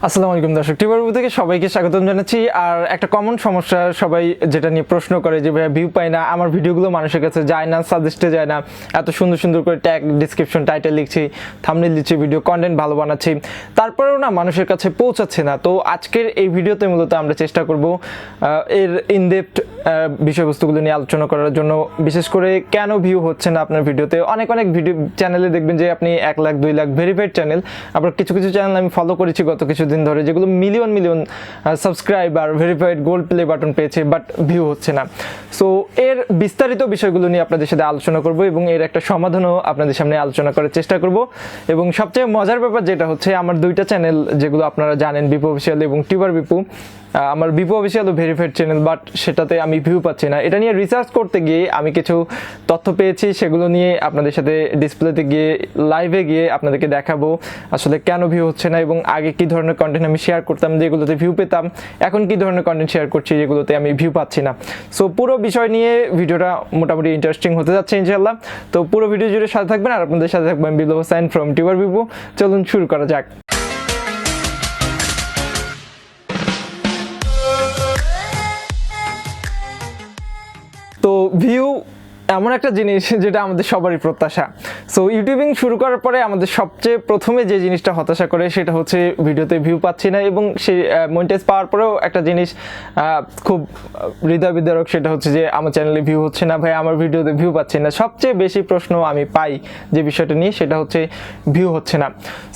আসসালামু আলাইকুম দর্শক, টিউবর থেকে সবাইকে স্বাগতম জানাচ্ছি। আর একটা কমন সমস্যা সবাই যেটা নিয়ে প্রশ্ন করে যে ভাইয়া ভিউ পাই না, আমার ভিডিওগুলো মানুষের কাছে যায় না, সাজেস্টে যায় না, এত সুন্দর সুন্দর করে ট্যাগ, ডিসক্রিপশন, টাইটেল লিখছি, থাম্বনেল দিচ্ছি, ভিডিও কন্টেন্ট ভালো বানাচ্ছি, তারপরেও না মানুষের কাছে পৌঁছাচ্ছে না। তো আজকের এই ভিডিওতে মূলত আমরা চেষ্টা করব এর ইনডেপথ বিষয়বস্তুগুলো নিয়ে আলোচনা করার জন্য। বিশেষ করে কেন ভিউ হচ্ছে না আপনার ভিডিওতে। অনেক ভিডিও চ্যানেলে দেখবেন যে আপনি 1 লাখ 2 লাখ ভেরিফাইড চ্যানেল, আবার কিছু কিছু চ্যানেল আমি ফলো করেছি গত কিছুদিন ধরে যেগুলো million million subscriber, verified, gold play button পেয়েছে, বাট ভিউ হচ্ছে না। সো এর বিস্তারিত বিষয়গুলো নিয়ে আপনাদের সাথে আলোচনা করব এবং এর একটা সমাধানও আপনাদের সামনে আলোচনা করার চেষ্টা করব। এবং সবচেয়ে মজার ব্যাপার যেটা হচ্ছে, আমার দুইটা চ্যানেল যেগুলো আপনারা জানেন, BiPU অফিসিয়াল এবং TUBERbipu, আমার BiPU official verified channel, but সেটাতে আমি ভিউ পাচ্ছি না। এটা নিয়ে রিসার্চ করতে গিয়ে আমি কিছু তথ্য পেয়েছি, সেগুলো নিয়ে আপনাদের সাথে ডিসপ্লেতে গিয়ে, লাইভে গিয়ে আপনাদেরকে দেখাবো আসলে কেন ভিউ হচ্ছে না, এবং আগে কি ধরনের কন্টেন্ট আমি শেয়ার করতাম যেগুলোতে ভিউ পেতাম, এখন কি ধরনের কন্টেন্ট শেয়ার করছি যেগুলোতে আমি ভিউ পাচ্ছি না। সো পুরো বিষয় নিয়ে ভিডিওটা মোটামুটি ইন্টারেস্টিং হতে যাচ্ছে ইনশাআল্লাহ। তো পুরো ভিডিও জুড়ে সাথে থাকবেন, আর আপনাদের সাথে থাকবেন বিপ্লব ফ্রম TUBERbipu। চলুন শুরু করা যাক। তো ভিউ এমন একটা জিনিস যেটা আমাদের সবারই প্রত্যাশা। সো ইউটিউবিং শুরু করার পরে আমাদের সবচেয়ে প্রথমে যে জিনিসটা হতাশা করে সেটা হচ্ছে ভিডিওতে ভিউ পাচ্ছি না, এবং সেই মনিটাইজ পাওয়ার পরেও একটা জিনিস খুব হৃদয় বিদারক, সেটা হচ্ছে যে আমার চ্যানেলে ভিউ হচ্ছে না, ভাই আমার ভিডিওতে ভিউ পাচ্ছি না। সবচেয়ে বেশি প্রশ্ন আমি পাই যে বিষয়টা নিয়ে, সেটা হচ্ছে ভিউ হচ্ছে না।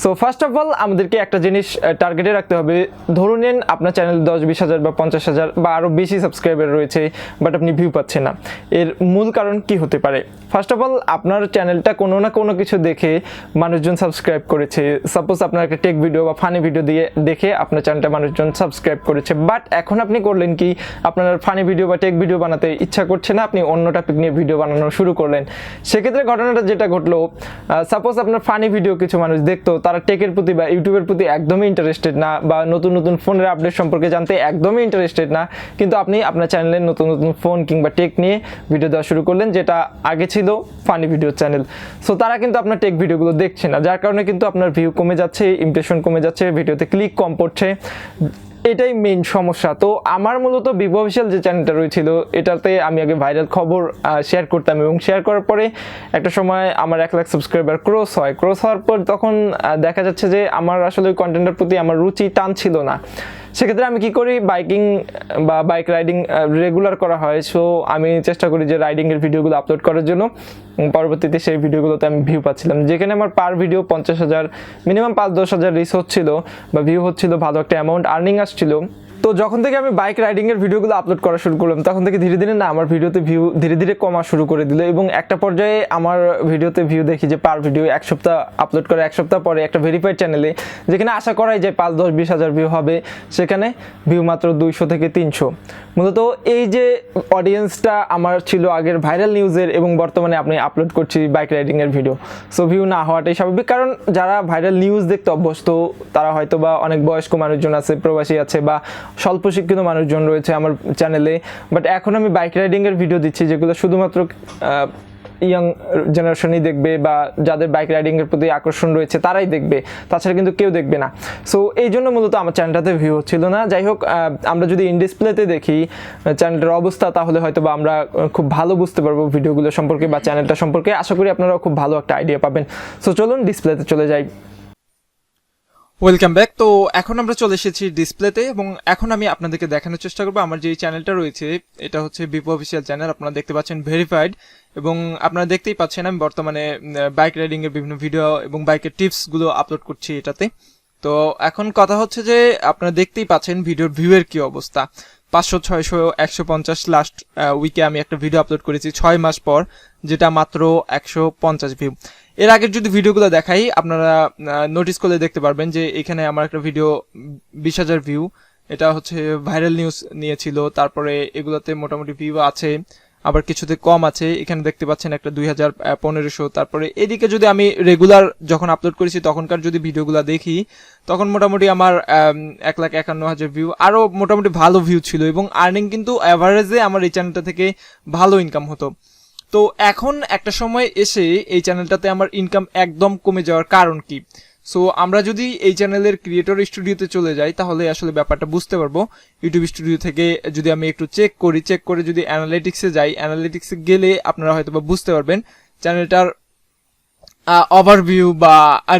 সো ফার্স্ট অফ অল আমাদেরকে একটা জিনিস টার্গেটে রাখতে হবে। ধরুন নেন আপনার চ্যানেলে 10-20 হাজার বা 50 হাজার বা আরও বেশি সাবস্ক্রাইবার রয়েছে, বাট আপনি ভিউ পাচ্ছেন না। এর মূল কারণ কি হতে পারে? ফার্স্ট অফ অল আপনার চ্যানেলটা কোনো না কোনো কিছু দেখে মানুষজন সাবস্ক্রাইব করেছে। সাপোজ আপনার একটা টেক ভিডিও বা ফানি ভিডিও দিয়ে দেখে আপনার চ্যানেলটা মানুষজন সাবস্ক্রাইব করেছে, বাট এখন আপনি করলেন কি, আপনার ফানি ভিডিও বা টেক ভিডিও বানাতে ইচ্ছা করছে না, আপনি অন্য টপিক নিয়ে ভিডিও বানানো শুরু করলেন। সেক্ষেত্রে ঘটনাটা যেটা ঘটলো, সাপোজ আপনার ফানি ভিডিও কিছু মানুষ দেখতো, তারা টেকের প্রতি বা ইউটিউবের প্রতি একদমই ইন্টারেস্টেড না, বা নতুন নতুন ফোনের আপডেট সম্পর্কে জানতে একদমই ইন্টারেস্টেড না, কিন্তু আপনি আপনার চ্যানেলে নতুন নতুন ফোন কিংবা টেক নিয়ে ভিডিও দেওয়া শুরু করলেন, যেটা আগে ছিল ফানি ভিডিও চ্যানেল। সো তারা কিন্তু আপনার টেক ভিডিওগুলো দেখছে না, যার কারণে কিন্তু আপনার ভিউ কমে যাচ্ছে, ইমপ্রেশন কমে যাচ্ছে, ভিডিওতে ক্লিক কম পড়ছে। এটাই মেইন সমস্যা। তো আমার মূলত BiPU অফিসিয়াল যে চ্যানেলটা রয়েছিল, এটাতে আমি আগে ভাইরাল খবর শেয়ার করতাম, এবং শেয়ার করার পরে একটা সময় আমার 1 লাখ সাবস্ক্রাইবার ক্রস হওয়ার পর তখন দেখা যাচ্ছে যে আমার আসলে ওই কন্টেন্টের প্রতি আমার রুচি টান ছিল না। সেক্ষেত্রে আমি কি করি, বাইকিং বা বাইক রাইডিং রেগুলার করা হয়। সো আমি চেষ্টা করি যে রাইডিংয়ের ভিডিওগুলো আপলোড করার জন্য। পরবর্তীতে সেই ভিডিওগুলোতে আমি ভিউ পাচ্ছিলাম, যেখানে আমার পার ভিডিও 50 হাজার, মিনিমাম 5-10 হাজার রিচ হচ্ছিল বা ভিউ হচ্ছিল, ভালো একটা অ্যামাউন্ট আর্নিং আসছিল। তো যখন থেকে আমি বাইক রাইডিংয়ের ভিডিওগুলো আপলোড করা শুরু করলাম, তখন থেকে ধীরে ধীরে না আমার ভিডিওতে ভিউ ধীরে ধীরে কমা শুরু করে দিল, এবং একটা পর্যায়ে আমার ভিডিওতে ভিউ দেখি যে পার ভিডিও 1 সপ্তাহ আপলোড করে 1 সপ্তাহ পরে একটা ভেরিফাইড চ্যানেলে, যেখানে আশা করাই যায় 5-10-20 হাজার ভিউ হবে, সেখানে ভিউ মাত্র 200 থেকে 300। মূলত এই যে অডিয়েন্সটা আমার ছিল আগের ভাইরাল নিউজের, এবং বর্তমানে আপনি আপলোড করছি বাইক রাইডিংয়ের ভিডিও, সো ভিউ না হওয়াটাই স্বাভাবিক। কারণ যারা ভাইরাল নিউজ দেখতে অভ্যস্ত, তারা হয়তো বা অনেক বয়স্ক মানুষজন আছে, প্রবাসী আছে, বা স্বল্প শিক্ষিত মানুষজন রয়েছে আমার চ্যানেলে। বাট এখন আমি বাইক রাইডিংয়ের ভিডিও দিচ্ছি যেগুলো শুধুমাত্র ইয়াং জেনারেশনই দেখবে, বা যাদের বাইক রাইডিংয়ের প্রতি আকর্ষণ রয়েছে তারাই দেখবে, তাছাড়া কিন্তু কেউ দেখবে না। সো এই জন্য মূলত আমার চ্যানেলটাতে ভিউ হচ্ছিল না। যাই হোক, আমরা যদি ইন ডিসপ্লেতে দেখি চ্যানেলটার অবস্থা, তাহলে হয়তো বা আমরা খুব ভালো বুঝতে পারবো ভিডিওগুলো সম্পর্কে বা চ্যানেলটা সম্পর্কে। আশা করি আপনারাও খুব ভালো একটা আইডিয়া পাবেন। সো চলুন ডিসপ্লেতে চলে যাই। Welcome back. তো এখন আমরা চলে এসেছি ডিসপ্লেতে, এবং এখন আমি আপনাদেরকে দেখানোর চেষ্টা করবো আমার যে চ্যানেলটা রয়েছে, এটা হচ্ছে BiPU অফিসিয়াল চ্যানেল। আপনারা দেখতে পাচ্ছেন ভেরিফাইড, এবং আপনারা দেখতেই পাচ্ছেন আমি বর্তমানে বাইক রাইডিং এর বিভিন্ন ভিডিও এবং বাইকের টিপস গুলো আপলোড করছি এটাতে। তো এখন কথা হচ্ছে যে আপনারা দেখতেই পাচ্ছেন ভিডিওর ভিউ এর কি অবস্থা। 500, 600, 150 লাস্ট উইকে আমি একটা ভিডিও আপলোড করেছি 6 মাস পর, যেটা মাত্র 150 ভিউ। এর আগের যদি ভিডিওগুলো দেখাই, আপনারা নোটিস করলে দেখতে পারবেন যে এখানে আমার একটা ভিডিও 20,000 ভিউ, এটা হচ্ছে ভাইরাল নিউজ নিয়েছিল। তারপরে এগুলোতে মোটামুটি ভিউ আছে, আবার কিছুতে কম আছে। এখানে দেখতে পাচ্ছেন একটা 2015। তারপরে এদিকে যদি আমি রেগুলার যখন আপলোড করেছি তখনকার যদি ভিডিওগুলো দেখি, তখন মোটামুটি আমার 1,51,000 ভিউ, আরো মোটামুটি ভালো ভিউ ছিল, এবং আর্নিং কিন্তু অ্যাভারেজে আমার এই চ্যানেলটা থেকে ভালো ইনকাম হতো। তো এখন একটা সময় এসে এই চ্যানেলটাতে আমার ইনকাম একদম কমে যাওয়ার কারণ কি? সো আমরা যদি এই চ্যানেলের ক্রিয়েটর স্টুডিওতে চলে যাই তাহলে আসলে ব্যাপারটা বুঝতে পারবো। ইউটিউব স্টুডিও থেকে যদি আমি একটু চেক করে যদি অ্যানালিটিক্সে যাই, অ্যানালিটিক্সে গেলে আপনারা হয়তো বা বুঝতে পারবেন চ্যানেলটার ওভারভিউ বা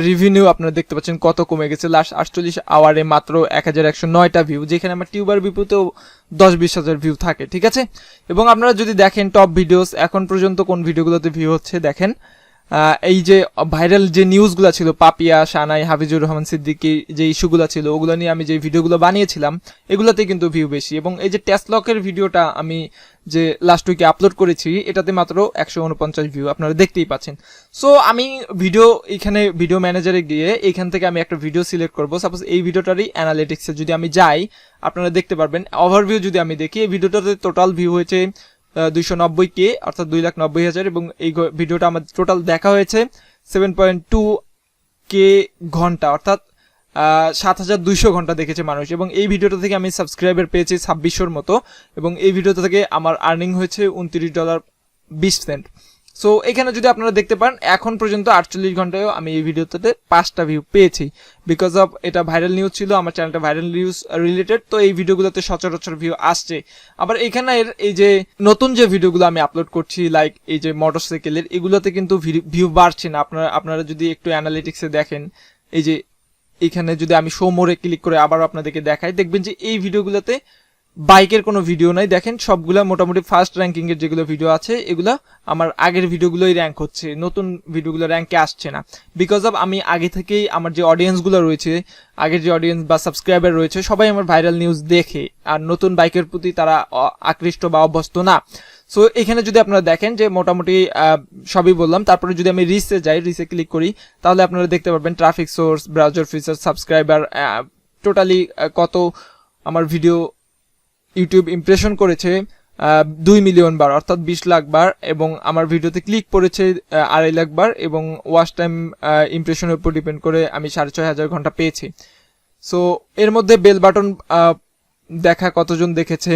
রিভিনিউ আপনারা দেখতে পাচ্ছেন কত কমে গেছে। লাস্ট 48 আওয়ারে মাত্র 1109টা ভিউ, যেখানে আমার টিউবার বিপুতেও 10-20 হাজার ভিউ থাকে, ঠিক আছে। এবং আপনারা যদি দেখেন টপ ভিডিওস এখন পর্যন্ত কোন ভিডিওগুলোতে ভিউ হচ্ছে দেখেন, এই যে ভাইরাল যে নিউজগুলো ছিল, পাপিয়া, সানাই, হাফিজুর রহমান সিদ্দিকী যে ইস্যুগুলো ছিল ওগুলো নিয়ে আমি যে ভিডিওগুলো বানিয়েছিলাম এগুলোতে কিন্তু ভিউ বেশি। এবং এই যে টেস্টলকের ভিডিওটা আমি যে লাস্ট উইকে আপলোড করেছি এটাতে মাত্র 149 ভিউ আপনারা দেখতেই পাচ্ছেন। সো আমি এখানে ভিডিও ম্যানেজারে গিয়ে এখান থেকে আমি একটা ভিডিও সিলেক্ট করব। সাপোজ এই ভিডিওটারই অ্যানালিটিক্সে যদি আমি যাই আপনারা দেখতে পারবেন ওভারভিউ যদি আমি দেখি এই ভিডিওটাতে টোটাল ভিউ হয়েছে 290K অর্থাৎ 2,90,000 এবং এই ভিডিওটা আমার টোটাল দেখা হয়েছে 7.2K ঘন্টা অর্থাৎ 7,200 ঘন্টা দেখেছে মানুষ। এবং এই ভিডিওটা থেকে আমি সাবস্ক্রাইবার পেয়েছি 2600 মতো এবং এই ভিডিওটা থেকে আমার আর্নিং হয়েছে $29.20। সো এখানে যদি আপনারা দেখতে পান এখন পর্যন্ত 48 ঘন্টায়ও আমি এই ভিডিওতে 5টা ভিউ পেয়েছি, বিকজ অফ এটা ভাইরাল নিউজ ছিল, আমার চ্যানেলটা ভাইরাল নিউজ রিলেটেড, তো এই ভিডিওগুলোতে সচরাচর ভিউ আসছে। আবার এখানে এই যে নতুন যে ভিডিওগুলো আমি আপলোড করছি লাইক এই যে মোটরসাইকেলের এগুলোতে কিন্তু ভিউ বাড়ছে না। আপনারা যদি একটু অ্যানালিটিক্সে দেখেন, এই যে এখানে যদি আমি শো মোরে ক্লিক করে আবার আপনাদেরকে দেখাই দেখবেন যে এই ভিডিওগুলোতে বাইকের কোনো ভিডিও নাই। দেখেন সবগুলা মোটামুটি ফার্স্ট র্যাঙ্কিং এর যেগুলো ভিডিও আছে এগুলা আমার আগের ভিডিওগুলোই র্যাঙ্ক হচ্ছে, নতুন ভিডিওগুলো র্যাঙ্কে আসছে না, বিকজ অফ আমি আগে থেকেই আমার যে অডিয়েন্সগুলো রয়েছে, আগের যে অডিয়েন্স বা সাবস্ক্রাইবার রয়েছে সবাই আমার ভাইরাল নিউজ দেখে আর নতুন বাইকের প্রতি তারা আকৃষ্ট বা অভ্যস্ত না। সো এখানে যদি আপনারা দেখেন যে মোটামুটি সবই বললাম, তারপরে যদি আমি রিসে যাই, রিসে ক্লিক করি তাহলে আপনারা দেখতে পারবেন traffic source, browser feature, subscriber, totally কত আমার ভিডিও ইউটিউব ইমপ্রেশন করেছে 2 মিলিয়ন বার অর্থাৎ 20 লাখ বার, এবং আমার ভিডিওতে ক্লিক করেছে 2.5 লাখ বার, এবং ওয়াচ টাইম ইমপ্রেশনের উপর ডিপেন্ড করে আমি 6,500 ঘন্টা পেয়েছি। সো এর মধ্যে বেল বাটন দেখা কতজন দেখেছে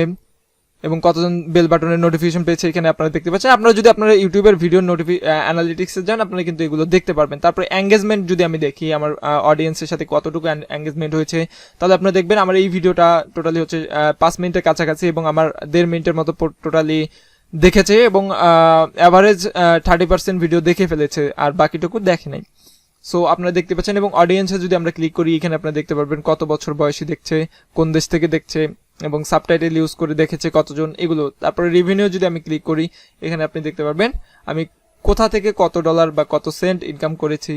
এবং কতজন বেল বাটনের নোটিফিকেশন পেয়েছে এখানে আপনারা দেখতে পাচ্ছেন। আপনারা যদি আপনারা ইউটিউবের ভিডিও অ্যানালিটিক্সে যান আপনারা কিন্তু এগুলো দেখতে পারবেন। তারপরে এঙ্গেজমেন্ট যদি আমি দেখি আমার অডিয়েন্সের সাথে কতটুকু এঙ্গেজমেন্ট হয়েছে তাহলে আপনারা দেখবেন আমার এই ভিডিওটা টোটালি হচ্ছে 5 মিনিটের কাছাকাছি এবং আমার 1.5 মিনিটের মতো টোটালি দেখেছে এবং অ্যাভারেজ 30% ভিডিও দেখে ফেলেছে আর বাকিটুকু দেখে নাই। সো আপনারা দেখতে পাচ্ছেন এবং অডিয়েন্সে যদি আমরা ক্লিক করি এখানে আপনারা দেখতে পারবেন কত বছর বয়সী দেখছে, কোন দেশ থেকে দেখছে এবং সাবটাইটেল ইউজ করে দেখেছে কতজন, এগুলো। তারপরে রেভিনিউ যদি আমি ক্লিক করি এখানে আপনি দেখতে পারবেন আমি কোথা থেকে কত ডলার বা কত সেন্ট ইনকাম করেছি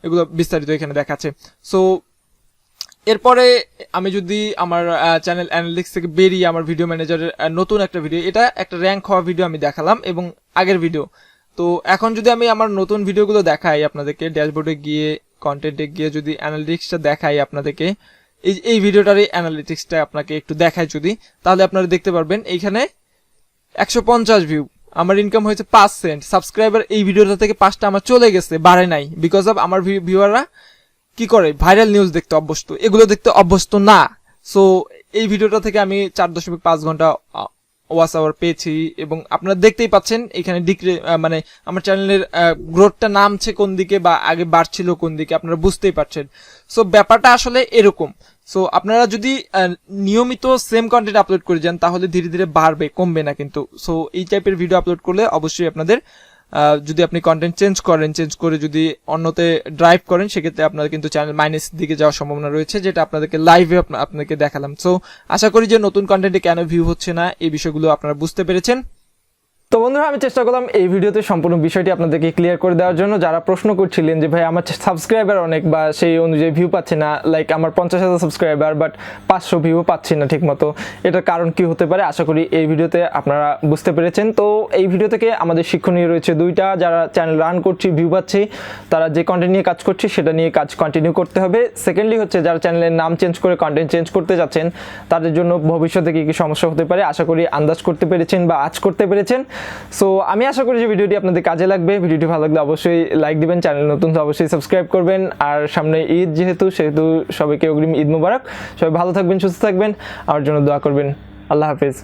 এগুলো বিস্তারিত এখানে দেখাচ্ছে। সো এরপরে আমি যদি আমার চ্যানেল অ্যানালিটিক্স থেকে বেরিয়ে আমার ভিডিও ম্যানেজারের নতুন একটা ভিডিও, এটা একটা র্যাঙ্ক হওয়া ভিডিও আমি দেখালাম এবং আগের ভিডিও। তো এখন যদি আমি আমার নতুন ভিডিওগুলো দেখাই আপনাদেরকে, ড্যাশবোর্ডে গিয়ে কন্টেন্টে গিয়ে যদি অ্যানালিটিক্সটা দেখাই আপনাদেরকে, এই ভিডিওটারই অ্যানালিটিক্সটা আপনাকে একটু দেখাই যদি, তাহলে আপনারা দেখতে পারবেন এইখানে 150 ভিউ, আমার ইনকাম হয়েছে 5 সেন্ট, সাবস্ক্রাইবার এই ভিডিওটা থেকে 5টা আমার চলে গেছে, বাড়ে নাই, বিকজ অফ আমার ভিউয়াররা কি করে ভাইরাল নিউজ দেখতে অভ্যস্ত, এগুলো দেখতে অভ্যস্ত না। সো এই ভিডিওটা থেকে আমি 4.5 ঘন্টা ওয়াচ আওয়ার পেয়েছি এবং আপনারা দেখতেই পাচ্ছেন এখানে মানে আমার চ্যানেলের গ্রোথটা নামছে কোন দিকে বা আগে বাড়ছিল কোন দিকে, আপনারা বুঝতেই পারছেন। সো ব্যাপারটা আসলে এরকম। সো আপনারা যদি নিয়মিত সেম কন্টেন্ট আপলোড করে যান তাহলে ধীরে ধীরে বাড়বে, কমবে না কিন্তু। সো এই টাইপের ভিডিও আপলোড করলে অবশ্যই আপনাদের যদি আপনি কন্টেন্ট চেঞ্জ করে যদি অন্যতে ড্রাইভ করেন সেক্ষেত্রে আপনাদের কিন্তু চ্যানেল মাইনাস দিকে যাওয়ার সম্ভাবনা রয়েছে, যেটা আপনাদেরকে লাইভে আপনাদেরকে দেখালাম। সো আশা করি যে নতুন কন্টেন্টে কেন ভিউ হচ্ছে না এই বিষয়গুলো আপনারা বুঝতে পেরেছেন। তো বন্ধুরা আমি চেষ্টা করলাম এই ভিডিওতে সম্পূর্ণ বিষয়টি আপনাদেরকে ক্লিয়ার করে দেওয়ার জন্য। যারা প্রশ্ন করছিলেন যে ভাই আমার সাবস্ক্রাইবার অনেক বা সেই অনুযায়ী ভিউ পাচ্ছে না, লাইক আমার 50,000 সাবস্ক্রাইবার বাট 500 ভিউ পাচ্ছি না ঠিক মতো, এটার কারণ কি হতে পারে আশা করি এই ভিডিওতে আপনারা বুঝতে পেরেছেন। তো এই ভিডিও থেকে আমাদের শিক্ষণীয় রয়েছে দুইটা, যারা চ্যানেল রান করছি ভিউ পাচ্ছি তারা যে কন্টেন্ট নিয়ে কাজ করছি সেটা নিয়ে কাজ কন্টিনিউ করতে হবে। সেকেন্ডলি হচ্ছে যারা চ্যানেলের নাম চেঞ্জ করে কন্টেন্ট চেঞ্জ করতে যাচ্ছেন তাদের জন্য ভবিষ্যতে কি কি সমস্যা হতে পারে আশা করি আন্দাজ করতে পেরেছেন বা আজ করতে পেরেছেন। সো আমি আশা করি যে ভিডিওটি আপনাদের কাজে লাগবে। ভিডিওটি ভালো লাগলে অবশ্যই লাইক দিবেন, চ্যানেল নতুন তো অবশ্যই সাবস্ক্রাইব করবেন। আর সামনে ঈদ সেহেতু সবাইকে অগ্রিম ঈদ মুবারক। সবাই ভালো থাকবেন, সুস্থ থাকবেন, আমার জন্য দোয়া করবেন। আল্লাহ হাফেজ।